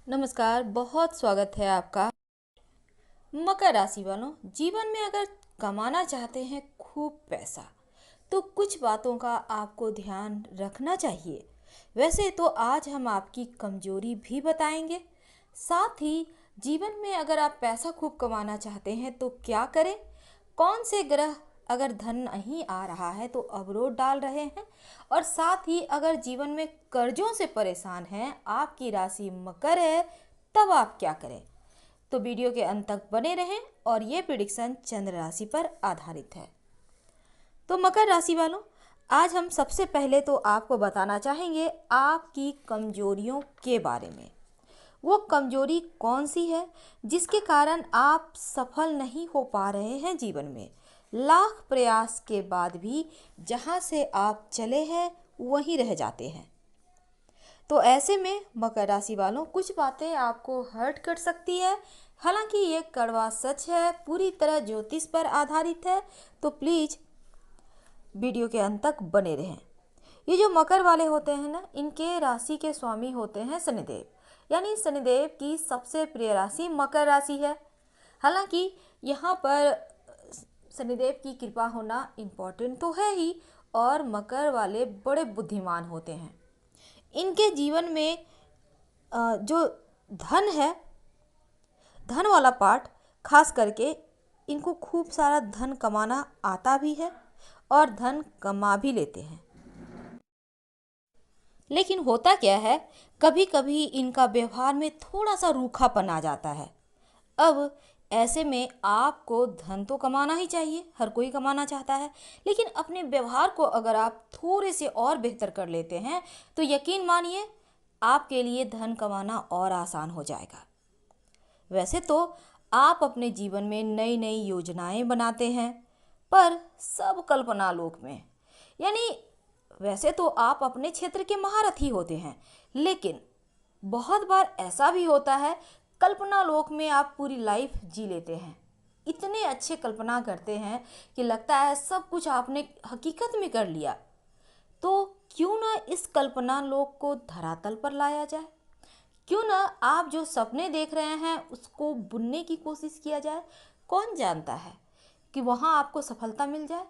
नमस्कार, बहुत स्वागत है आपका। मकर राशि वालों, जीवन में अगर कमाना चाहते हैं खूब पैसा, तो कुछ बातों का आपको ध्यान रखना चाहिए। वैसे तो आज हम आपकी कमजोरी भी बताएंगे। साथ ही जीवन में अगर आप पैसा खूब कमाना चाहते हैं तो क्या करें, कौन से ग्रह अगर धन नहीं आ रहा है तो अवरोध डाल रहे हैं, और साथ ही अगर जीवन में कर्जों से परेशान हैं, आपकी राशि मकर है, तब आप क्या करें। तो वीडियो के अंत तक बने रहें और ये प्रिडिक्शन चंद्र राशि पर आधारित है। तो मकर राशि वालों, आज हम सबसे पहले तो आपको बताना चाहेंगे आपकी कमजोरियों के बारे में। वो कमजोरी कौन सी है जिसके कारण आप सफल नहीं हो पा रहे हैं जीवन में। लाख प्रयास के बाद भी जहाँ से आप चले हैं वहीं रह जाते हैं। तो ऐसे में मकर राशि वालों, कुछ बातें आपको हर्ट कर सकती है। हालांकि ये कड़वा सच है, पूरी तरह ज्योतिष पर आधारित है, तो प्लीज़ वीडियो के अंत तक बने रहें। ये जो मकर वाले होते हैं ना, इनके राशि के स्वामी होते हैं शनिदेव, यानी शनिदेव की सबसे प्रिय राशि मकर राशि है। हालांकि यहाँ पर शनिदेव की कृपा होना इम्पोर्टेंट तो है ही, और मकर वाले बड़े बुद्धिमान होते हैं। इनके जीवन में जो धन है, धन वाला पार्ट खास करके इनको खूब सारा धन कमाना आता भी है और धन कमा भी लेते हैं। लेकिन होता क्या है, कभी कभी इनका व्यवहार में थोड़ा सा रूखापन आ जाता है। अब ऐसे में आपको धन तो कमाना ही चाहिए, हर कोई कमाना चाहता है, लेकिन अपने व्यवहार को अगर आप थोड़े से और बेहतर कर लेते हैं तो यकीन मानिए आपके लिए धन कमाना और आसान हो जाएगा। वैसे तो आप अपने जीवन में नई नई योजनाएं बनाते हैं, पर सब कल्पना लोक में। यानी वैसे तो आप अपने क्षेत्र के महारथी होते हैं, लेकिन बहुत बार ऐसा भी होता है कल्पना लोक में आप पूरी लाइफ जी लेते हैं। इतने अच्छे कल्पना करते हैं कि लगता है सब कुछ आपने हकीकत में कर लिया। तो क्यों ना इस कल्पना लोक को धरातल पर लाया जाए, क्यों ना आप जो सपने देख रहे हैं उसको बुनने की कोशिश किया जाए। कौन जानता है कि वहाँ आपको सफलता मिल जाए।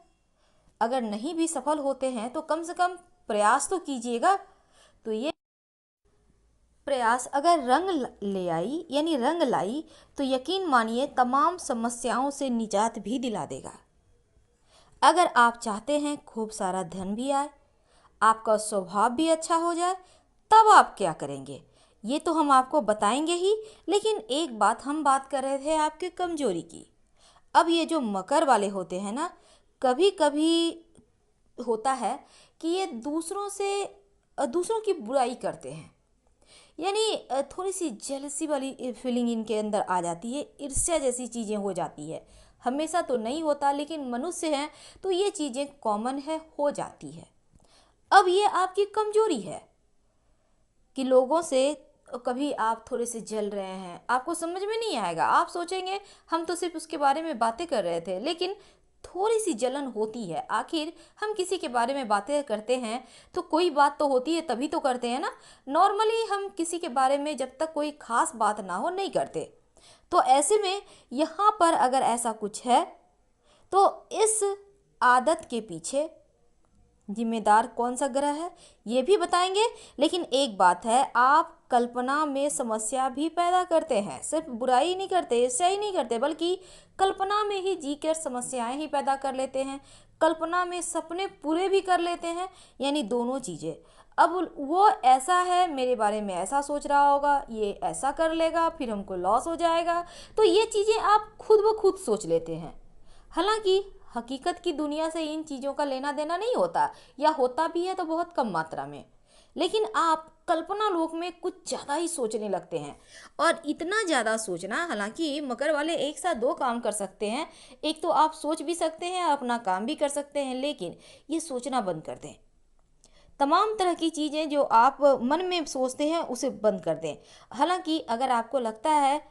अगर नहीं भी सफल होते हैं तो कम से कम प्रयास तो कीजिएगा। तो ये प्रयास अगर ले आई, यानी रंग लाई, तो यकीन मानिए तमाम समस्याओं से निजात भी दिला देगा। अगर आप चाहते हैं खूब सारा धन भी आए, आपका स्वभाव भी अच्छा हो जाए, तब आप क्या करेंगे ये तो हम आपको बताएंगे ही। लेकिन एक बात, हम बात कर रहे थे आपके कमजोरी की। अब ये जो मकर वाले होते हैं ना, कभी कभी होता है कि ये दूसरों की बुराई करते हैं। यानी थोड़ी सी जेलसी वाली फीलिंग इनके अंदर आ जाती है, ईर्ष्या जैसी चीज़ें हो जाती है। हमेशा तो नहीं होता, लेकिन मनुष्य हैं तो ये चीज़ें कॉमन है, हो जाती है। अब ये आपकी कमजोरी है कि लोगों से कभी आप थोड़े से जल रहे हैं, आपको समझ में नहीं आएगा, आप सोचेंगे हम तो सिर्फ उसके बारे में बातें कर रहे थे, लेकिन थोड़ी सी जलन होती है। आखिर हम किसी के बारे में बातें करते हैं तो कोई बात तो होती है, तभी तो करते हैं ना। नॉर्मली हम किसी के बारे में जब तक कोई खास बात ना हो नहीं करते। तो ऐसे में यहाँ पर अगर ऐसा कुछ है तो इस आदत के पीछे जिम्मेदार कौन सा ग्रह है ये भी बताएंगे। लेकिन एक बात है, आप कल्पना में समस्या भी पैदा करते हैं, सिर्फ बुराई नहीं करते, ईर्ष्या ही नहीं करते, बल्कि कल्पना में ही जीकर समस्याएं ही पैदा कर लेते हैं, कल्पना में सपने पूरे भी कर लेते हैं, यानी दोनों चीज़ें। अब वो ऐसा है, मेरे बारे में ऐसा सोच रहा होगा, ये ऐसा कर लेगा, फिर हमको लॉस हो जाएगा, तो ये चीज़ें आप खुद ब खुद सोच लेते हैं। हालांकि हकीकत की दुनिया से इन चीज़ों का लेना देना नहीं होता, या होता भी है तो बहुत कम मात्रा में। लेकिन आप कल्पना लोक में कुछ ज़्यादा ही सोचने लगते हैं, और इतना ज़्यादा सोचना, हालांकि मकर वाले एक साथ दो काम कर सकते हैं। एक तो आप सोच भी सकते हैं, अपना काम भी कर सकते हैं, लेकिन ये सोचना बंद कर दें। तमाम तरह की चीज़ें जो आप मन में सोचते हैं उसे बंद कर दें। हालांकि अगर आपको लगता है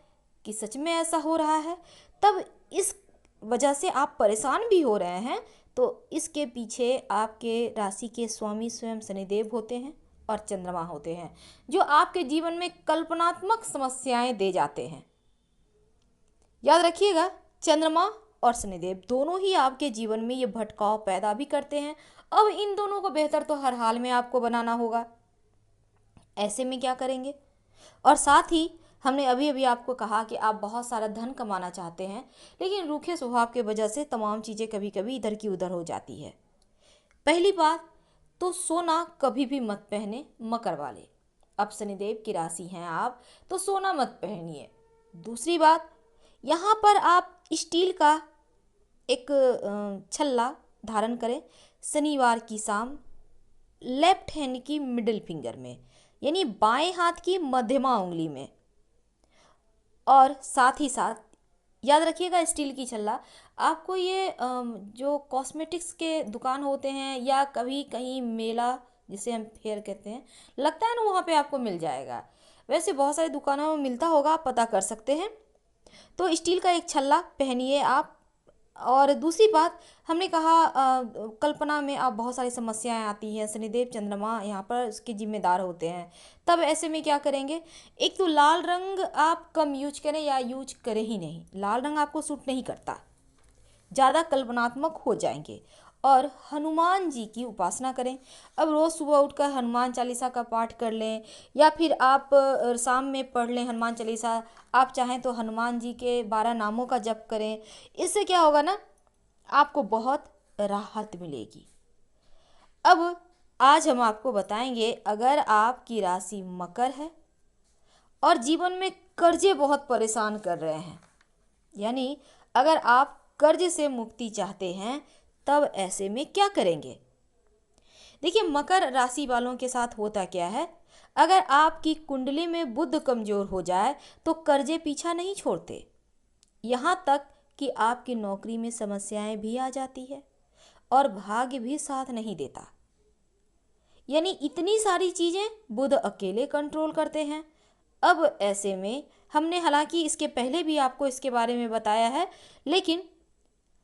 कि सच में ऐसा हो रहा है, तब इस वजह से आप परेशान भी हो रहे हैं, तो इसके पीछे आपके राशि के स्वामी स्वयं शनिदेव होते हैं। और चंद्रमा होते हैं, जो आपके जीवन में कल्पनात्मक समस्याएं दे जाते हैं। याद रखिएगा, चंद्रमा और शनिदेव दोनों ही आपके जीवन में ये भटकाव पैदा भी करते हैं। अब इन दोनों को बेहतर तो हर हाल में आपको बनाना होगा। ऐसे में क्या करेंगे? और साथ ही हमने अभी अभी आपको कहा कि आप बहुत सारा धन कमाना चाहते हैं, लेकिन रूखे स्वभाव की वजह से तमाम चीज़ें कभी कभी इधर की उधर हो जाती है। पहली बात तो सोना कभी भी मत पहने मकर वाले। अब शनिदेव की राशि हैं आप, तो सोना मत पहनिए। दूसरी बात, यहाँ पर आप स्टील का एक छल्ला धारण करें शनिवार की शाम, लेफ्ट हैंड की मिडिल फिंगर में, यानी बाएं हाथ की मध्यमा उंगली में। और साथ ही साथ याद रखिएगा, स्टील की छल्ला आपको ये जो कॉस्मेटिक्स के दुकान होते हैं या कभी कहीं मेला जिसे हम फेयर कहते हैं लगता है ना, वहाँ पे आपको मिल जाएगा। वैसे बहुत सारी दुकानों में मिलता होगा, आप पता कर सकते हैं। तो स्टील का एक छल्ला पहनिए आप। और दूसरी बात, हमने कहा कल्पना में आप बहुत सारी समस्याएं आती हैं, शनिदेव चंद्रमा यहाँ पर उसके जिम्मेदार होते हैं। तब ऐसे में क्या करेंगे? एक तो लाल रंग आप कम यूज करें या यूज करें ही नहीं। लाल रंग आपको सूट नहीं करता, ज़्यादा कल्पनात्मक हो जाएंगे। और हनुमान जी की उपासना करें। अब रोज़ सुबह उठकर हनुमान चालीसा का पाठ कर लें, या फिर आप शाम में पढ़ लें हनुमान चालीसा। आप चाहें तो हनुमान जी के 12 नामों का जप करें। इससे क्या होगा ना, आपको बहुत राहत मिलेगी। अब आज हम आपको बताएंगे, अगर आपकी राशि मकर है और जीवन में कर्जे बहुत परेशान कर रहे हैं, यानी अगर आप कर्ज से मुक्ति चाहते हैं, तब ऐसे में क्या करेंगे? देखिए, मकर राशि वालों के साथ होता क्या है, अगर आपकी कुंडली में बुध कमजोर हो जाए तो कर्जे पीछा नहीं छोड़ते। यहाँ तक कि आपकी नौकरी में समस्याएं भी आ जाती है और भाग्य भी साथ नहीं देता। यानी इतनी सारी चीज़ें बुध अकेले कंट्रोल करते हैं। अब ऐसे में हमने हालांकि इसके पहले भी आपको इसके बारे में बताया है, लेकिन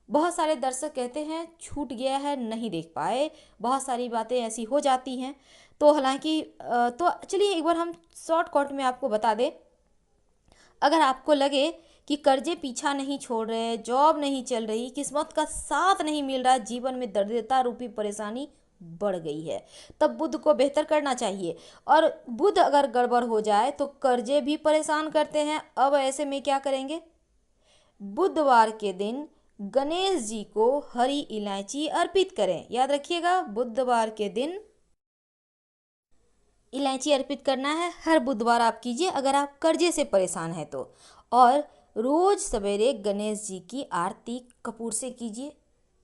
बहुत सारे दर्शक कहते हैं छूट गया है, नहीं देख पाए, बहुत सारी बातें ऐसी हो जाती हैं। तो हालांकि तो चलिए एक बार हम शॉर्टकट में आपको बता दें। अगर आपको लगे कि कर्जे पीछा नहीं छोड़ रहे, जॉब नहीं चल रही, किस्मत का साथ नहीं मिल रहा, जीवन में दरिद्रता रूपी परेशानी बढ़ गई है, तब बुध को बेहतर करना चाहिए। और बुध अगर गड़बड़ हो जाए तो कर्जे भी परेशान करते हैं। अब ऐसे में क्या करेंगे? बुधवार के दिन गणेश जी को हरी इलायची अर्पित करें। याद रखिएगा, बुधवार के दिन इलायची अर्पित करना है। हर बुधवार आप कीजिए अगर आप कर्जे से परेशान हैं तो। और रोज सवेरे गणेश जी की आरती कपूर से कीजिए।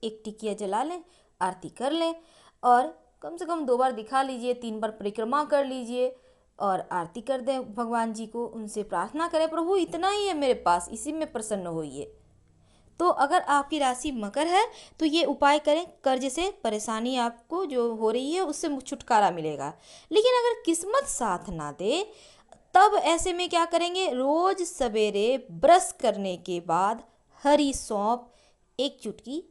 एक टिकिया जला लें, आरती कर लें और कम से कम 2 बार दिखा लीजिए, 3 बार परिक्रमा कर लीजिए और आरती कर दें भगवान जी को। उनसे प्रार्थना करें, प्रभु इतना ही है मेरे पास, इसी में प्रसन्न होइए। तो अगर आपकी राशि मकर है तो ये उपाय करें, कर्ज से परेशानी आपको जो हो रही है उससे छुटकारा मिलेगा। लेकिन अगर किस्मत साथ ना दे, तब ऐसे में क्या करेंगे? रोज सवेरे ब्रश करने के बाद हरी सौंफ, 1 चुटकी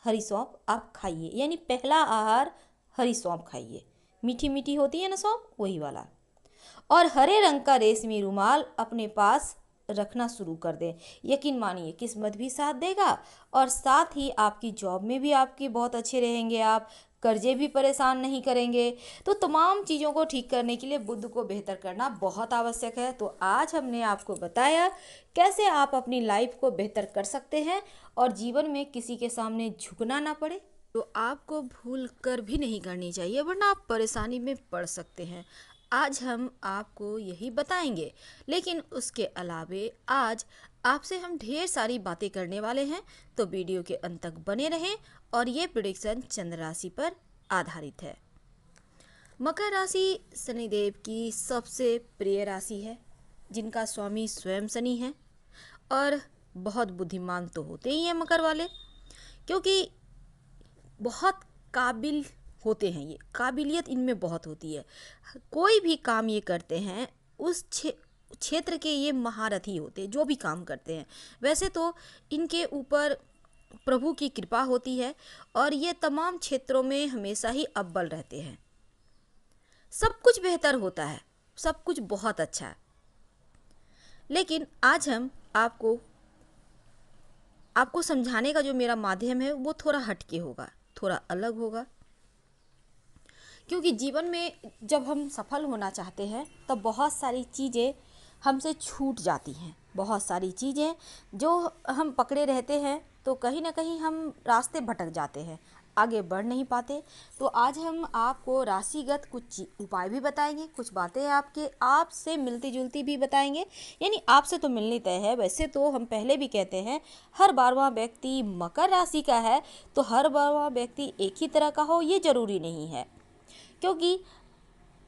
हरी सौंफ आप खाइए। यानी पहला आहार हरी सौंफ खाइए। मीठी मीठी होती है ना सौंफ, वही वाला। और हरे रंग का रेशमी रुमाल अपने पास रखना शुरू कर दें। यकीन मानिए किस्मत भी साथ देगा और साथ ही आपकी जॉब में भी आपकी बहुत अच्छे रहेंगे, आप कर्जे भी परेशान नहीं करेंगे। तो तमाम चीज़ों को ठीक करने के लिए बुध को बेहतर करना बहुत आवश्यक है। तो आज हमने आपको बताया कैसे आप अपनी लाइफ को बेहतर कर सकते हैं और जीवन में किसी के सामने झुकना ना पड़े। तो आपको भूल कर भी नहीं करनी चाहिए, वरना आप परेशानी में पड़ सकते हैं। आज हम आपको यही बताएंगे, लेकिन उसके अलावे आज आपसे हम ढेर सारी बातें करने वाले हैं। तो वीडियो के अंत तक बने रहें। और ये प्रेडिक्शन चंद्र राशि पर आधारित है। मकर राशि शनिदेव की सबसे प्रिय राशि है, जिनका स्वामी स्वयं शनि है। और बहुत बुद्धिमान तो होते ही हैं मकर वाले, क्योंकि बहुत काबिल होते हैं। ये काबिलियत इनमें बहुत होती है। कोई भी काम ये करते हैं उस क्षेत्र के ये महारथी होते हैं, जो भी काम करते हैं। वैसे तो इनके ऊपर प्रभु की कृपा होती है और ये तमाम क्षेत्रों में हमेशा ही अव्वल रहते हैं। सब कुछ बेहतर होता है, सब कुछ बहुत अच्छा है। लेकिन आज हम आपको समझाने का जो मेरा माध्यम है वो थोड़ा हटके होगा, थोड़ा अलग होगा। क्योंकि जीवन में जब हम सफल होना चाहते हैं तब बहुत सारी चीज़ें हमसे छूट जाती हैं, बहुत सारी चीज़ें जो हम पकड़े रहते हैं तो कहीं ना कहीं हम रास्ते भटक जाते हैं, आगे बढ़ नहीं पाते। तो आज हम आपको राशिगत कुछ उपाय भी बताएंगे, कुछ बातें आपसे मिलती जुलती भी बताएंगे। यानी आपसे तो मिलनी तय है। वैसे तो हम पहले भी कहते हैं हर 12वां व्यक्ति मकर राशि का है, तो हर 12वां व्यक्ति एक ही तरह का हो ये जरूरी नहीं है, क्योंकि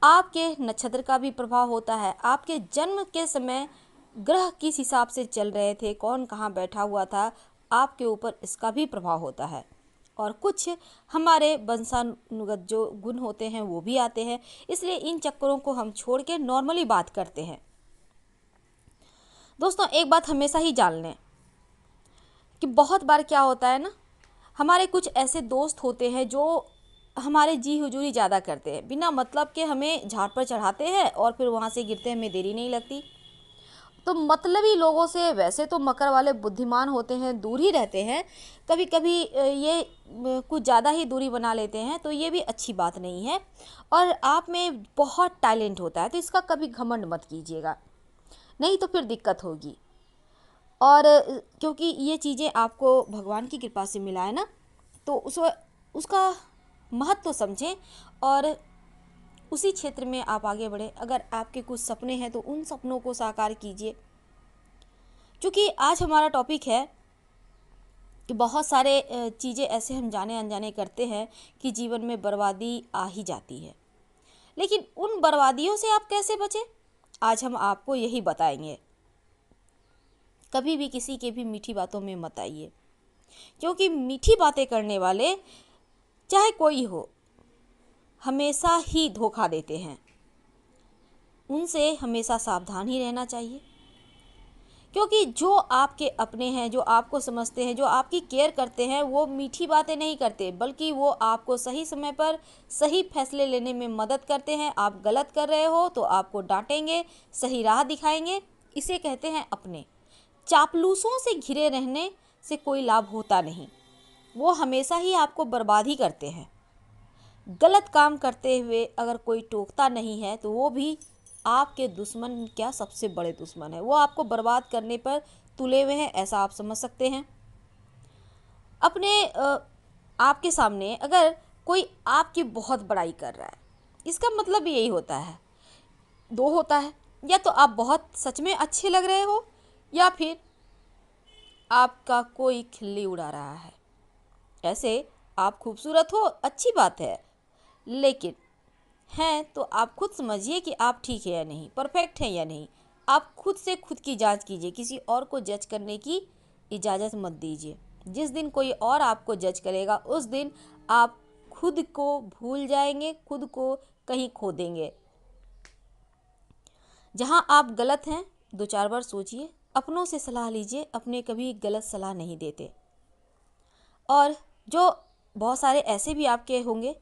आपके नक्षत्र का भी प्रभाव होता है। आपके जन्म के समय ग्रह किस हिसाब से चल रहे थे, कौन कहाँ बैठा हुआ था, आपके ऊपर इसका भी प्रभाव होता है। और कुछ हमारे वंशानुगत जो गुण होते हैं वो भी आते हैं। इसलिए इन चक्करों को हम छोड़ के नॉर्मली बात करते हैं। दोस्तों, एक बात हमेशा ही जान लें कि बहुत बार क्या होता है ना, हमारे कुछ ऐसे दोस्त होते हैं जो हमारे जी हुजूरी ज़्यादा करते हैं, बिना मतलब के हमें झाड़ पर चढ़ाते हैं और फिर वहाँ से गिरते हमें देरी नहीं लगती। तो मतलबी लोगों से वैसे तो मकर वाले बुद्धिमान होते हैं, दूर ही रहते हैं। कभी कभी ये कुछ ज़्यादा ही दूरी बना लेते हैं, तो ये भी अच्छी बात नहीं है। और आप में बहुत टैलेंट होता है तो इसका कभी घमंड मत कीजिएगा, नहीं तो फिर दिक्कत होगी। और क्योंकि ये चीज़ें आपको भगवान की कृपा से मिला है ना, तो उसका महत्व तो समझें और उसी क्षेत्र में आप आगे बढ़ें। अगर आपके कुछ सपने हैं तो उन सपनों को साकार कीजिए। क्योंकि आज हमारा टॉपिक है कि बहुत सारे चीज़ें ऐसे हम जाने अनजाने करते हैं कि जीवन में बर्बादी आ ही जाती है। लेकिन उन बर्बादियों से आप कैसे बचें, आज हम आपको यही बताएंगे। कभी भी किसी के भी मीठी बातों में मत आइए, क्योंकि मीठी बातें करने वाले चाहे कोई हो हमेशा ही धोखा देते हैं। उनसे हमेशा सावधान ही रहना चाहिए, क्योंकि जो आपके अपने हैं, जो आपको समझते हैं, जो आपकी केयर करते हैं, वो मीठी बातें नहीं करते, बल्कि वो आपको सही समय पर सही फैसले लेने में मदद करते हैं। आप गलत कर रहे हो तो आपको डांटेंगे, सही राह दिखाएंगे। इसे कहते हैं अपने। चापलूसों से घिरे रहने से कोई लाभ होता नहीं, वो हमेशा ही आपको बर्बाद ही करते हैं। गलत काम करते हुए अगर कोई टोकता नहीं है तो वो भी आपके दुश्मन क्या सबसे बड़े दुश्मन है, वो आपको बर्बाद करने पर तुले हुए हैं, ऐसा आप समझ सकते हैं। अपने आपके सामने अगर कोई आपकी बहुत बड़ाई कर रहा है, इसका मतलब यही होता है, दो होता है, या तो आप बहुत सच में अच्छे लग रहे हो या फिर आपका कोई खिल्ली उड़ा रहा है। ऐसे आप खूबसूरत हो, अच्छी बात है, लेकिन हैं तो आप खुद समझिए कि आप ठीक है या नहीं, परफेक्ट है या नहीं। आप खुद से खुद की जांच कीजिए, किसी और को जज करने की इजाज़त मत दीजिए। जिस दिन कोई और आपको जज करेगा उस दिन आप खुद को भूल जाएंगे, खुद को कहीं खो देंगे। जहां आप गलत हैं 2-4 बार सोचिए, अपनों से सलाह लीजिए, अपने कभी गलत सलाह नहीं देते। और जो बहुत सारे ऐसे भी आपके होंगे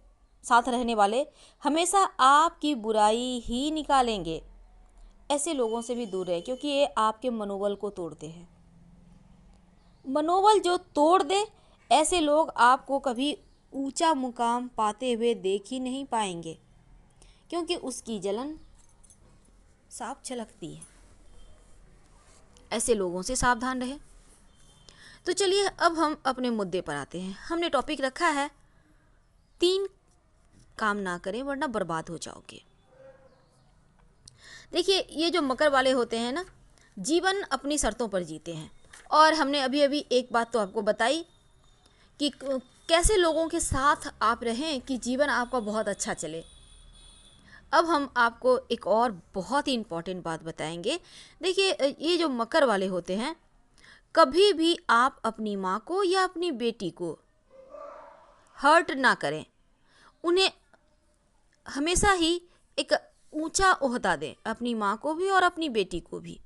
साथ रहने वाले, हमेशा आपकी बुराई ही निकालेंगे। ऐसे लोगों से भी दूर रहे, क्योंकि ये आपके मनोबल को तोड़ते हैं। मनोबल जो तोड़ दे, ऐसे लोग आपको कभी ऊंचा मुकाम पाते हुए देख ही नहीं पाएंगे, क्योंकि उसकी जलन साफ छलकती है। ऐसे लोगों से सावधान रहे। तो चलिए अब हम अपने मुद्दे पर आते हैं। हमने टॉपिक रखा है 3 काम ना करें वरना बर्बाद हो जाओगे। देखिए, ये जो मकर वाले होते हैं ना, जीवन अपनी शर्तों पर जीते हैं। और हमने अभी अभी एक बात तो आपको बताई कि कैसे लोगों के साथ आप रहें कि जीवन आपका बहुत अच्छा चले। अब हम आपको एक और बहुत ही इम्पॉर्टेंट बात बताएंगे। देखिए, ये जो मकर वाले होते हैं, कभी भी आप अपनी माँ को या अपनी बेटी को हर्ट ना करें। उन्हें हमेशा ही एक ऊंचा ओहदा दें, अपनी माँ को भी और अपनी बेटी को भी,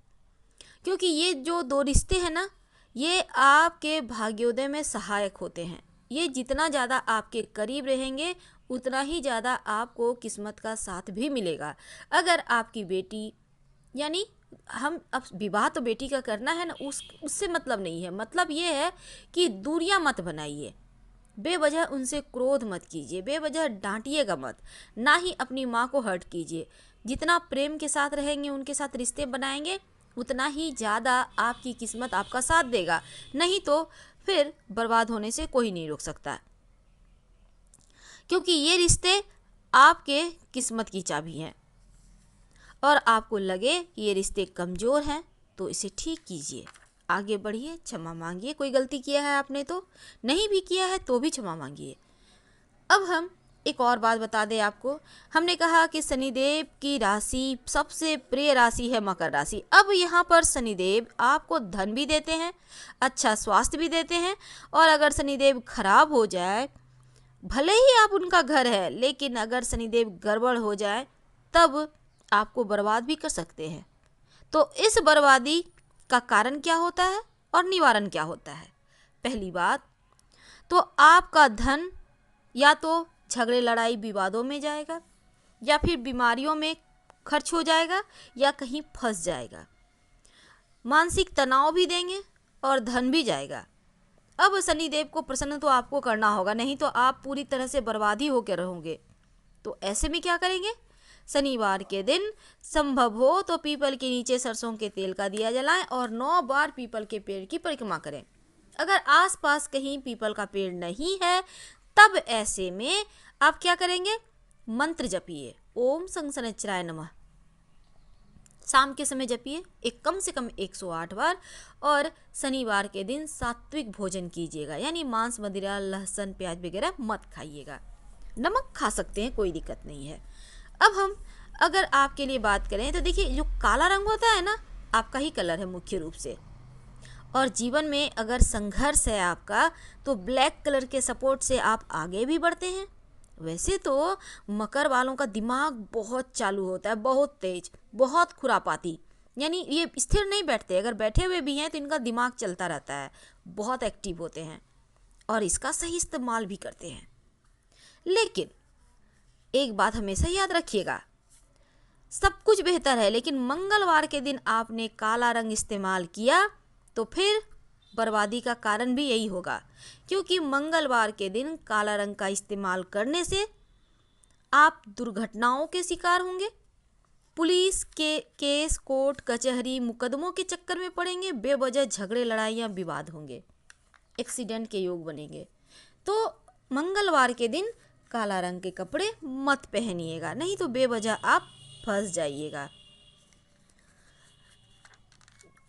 क्योंकि ये जो 2 रिश्ते हैं ना, ये आपके भाग्योदय में सहायक होते हैं। ये जितना ज़्यादा आपके करीब रहेंगे उतना ही ज़्यादा आपको किस्मत का साथ भी मिलेगा। अगर आपकी बेटी, यानी हम अब विवाह तो बेटी का करना है ना, उससे मतलब नहीं है, मतलब ये है कि दूरियां मत बनाइए, बेवजह उनसे क्रोध मत कीजिए, बेवजह डांटिएगा मत, ना ही अपनी माँ को हर्ट कीजिए। जितना प्रेम के साथ रहेंगे, उनके साथ रिश्ते बनाएंगे, उतना ही ज़्यादा आपकी किस्मत आपका साथ देगा, नहीं तो फिर बर्बाद होने से कोई नहीं रोक सकता, क्योंकि ये रिश्ते आपके किस्मत की चाबी हैं। और आपको लगे कि ये रिश्ते कमज़ोर हैं तो इसे ठीक कीजिए, आगे बढ़िए, क्षमा मांगिए। कोई गलती किया है आपने तो, नहीं भी किया है तो भी क्षमा मांगिए। अब हम एक और बात बता दें आपको, हमने कहा कि शनिदेव की राशि सबसे प्रिय राशि है मकर राशि। अब यहाँ पर शनिदेव आपको धन भी देते हैं, अच्छा स्वास्थ्य भी देते हैं, और अगर शनिदेव खराब हो जाए, भले ही आप उनका घर है, लेकिन अगर शनिदेव गड़बड़ हो जाए तब आपको बर्बाद भी कर सकते हैं। तो इस बर्बादी का कारण क्या होता है और निवारण क्या होता है? पहली बात तो आपका धन या तो झगड़े लड़ाई विवादों में जाएगा, या फिर बीमारियों में खर्च हो जाएगा, या कहीं फंस जाएगा। मानसिक तनाव भी देंगे और धन भी जाएगा। अब शनिदेव को प्रसन्न तो आपको करना होगा, नहीं तो आप पूरी तरह से बर्बादी होकर रहोगे। तो ऐसे में क्या करेंगे? शनिवार के दिन संभव हो तो पीपल के नीचे सरसों के तेल का दिया जलाएं और 9 बार पीपल के पेड़ की परिक्रमा करें। अगर आसपास कहीं पीपल का पेड़ नहीं है, तब ऐसे में आप क्या करेंगे? मंत्र जपिए, ओम शनिश्चराय नमः। शाम के समय जपिए, एक कम से कम 108 बार। और शनिवार के दिन सात्विक भोजन कीजिएगा, यानी मांस, मदिरा, लहसुन, प्याज वगैरह मत खाइएगा। नमक खा सकते हैं, कोई दिक्कत नहीं है। अब हम अगर आपके लिए बात करें तो देखिए, जो काला रंग होता है ना, आपका ही कलर है मुख्य रूप से। और जीवन में अगर संघर्ष है आपका, तो ब्लैक कलर के सपोर्ट से आप आगे भी बढ़ते हैं। वैसे तो मकर वालों का दिमाग बहुत चालू होता है, बहुत तेज, बहुत खुरापाती, यानी ये स्थिर नहीं बैठते, अगर बैठे हुए भी हैं तो इनका दिमाग चलता रहता है, बहुत एक्टिव होते हैं और इसका सही इस्तेमाल भी करते हैं। लेकिन एक बात हमेशा याद रखिएगा, सब कुछ बेहतर है, लेकिन मंगलवार के दिन आपने काला रंग इस्तेमाल किया तो फिर बर्बादी का कारण भी यही होगा, क्योंकि मंगलवार के दिन काला रंग का इस्तेमाल करने से आप दुर्घटनाओं के शिकार होंगे, पुलिस के केस, कोर्ट कचहरी, मुकदमों के चक्कर में पड़ेंगे, बेवजह झगड़े लड़ाइयाँ विवाद होंगे, एक्सीडेंट के योग बनेंगे। तो मंगलवार के दिन काला रंग के कपड़े मत पहनिएगा, नहीं तो बेवजह आप फंस जाइएगा।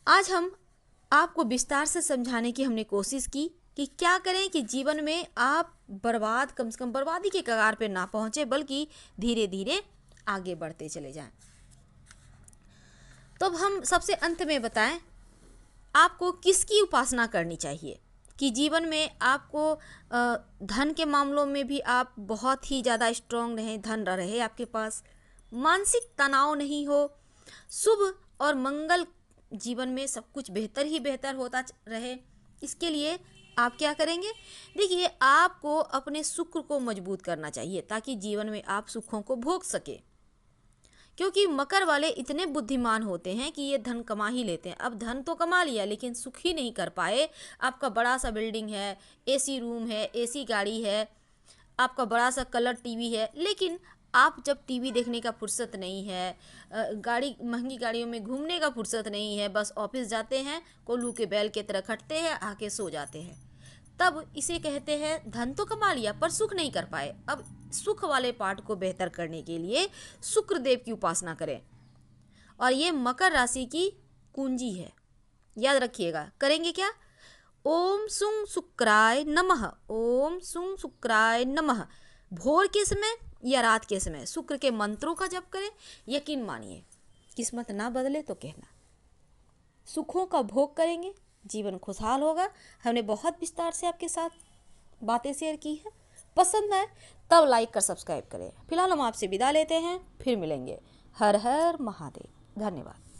आज हम आपको विस्तार से समझाने की हमने कोशिश की कि क्या करें कि जीवन में आप कम से कम बर्बादी के कगार पे ना पहुंचे, बल्कि धीरे धीरे आगे बढ़ते चले जाएं। तो अब हम सबसे अंत में बताएं आपको किसकी उपासना करनी चाहिए कि जीवन में आपको धन के मामलों में भी आप बहुत ही ज़्यादा स्ट्रांग रहें, धन रहे आपके पास, मानसिक तनाव नहीं हो, शुभ और मंगल जीवन में सब कुछ बेहतर ही बेहतर होता रहे। इसके लिए आप क्या करेंगे? देखिए, आपको अपने शुक्र को मजबूत करना चाहिए ताकि जीवन में आप सुखों को भोग सके, क्योंकि मकर वाले इतने बुद्धिमान होते हैं कि ये धन कमा ही लेते हैं। अब धन तो कमा लिया लेकिन सुख ही नहीं कर पाए। आपका बड़ा सा बिल्डिंग है, एसी रूम है, एसी गाड़ी है, आपका बड़ा सा कलर टीवी है, लेकिन आप जब टीवी देखने का फुर्सत नहीं है, महंगी गाड़ियों में घूमने का फुर्सत नहीं है, बस ऑफिस जाते हैं, कोल्हू के बैल की तरह खटते हैं, आके सो जाते हैं, तब इसे कहते हैं धन तो कमा लिया पर सुख नहीं कर पाए। अब सुख वाले पार्ट को बेहतर करने के लिए शुक्र देव की उपासना करें, और ये मकर राशि की कुंजी है, याद रखिएगा। करेंगे क्या? ओम सुं शुक्राय नमः, ओम सुं शुक्राय नमः। भोर के समय या रात के समय शुक्र के मंत्रों का जप करें। यकीन मानिए, किस्मत ना बदले तो कहना, सुखों का भोग करेंगे, जीवन खुशहाल होगा। हमने बहुत विस्तार से आपके साथ बातें शेयर की है। पसंद आए तब लाइक कर सब्सक्राइब करें। फिलहाल हम आपसे विदा लेते हैं, फिर मिलेंगे। हर हर महादेव। धन्यवाद।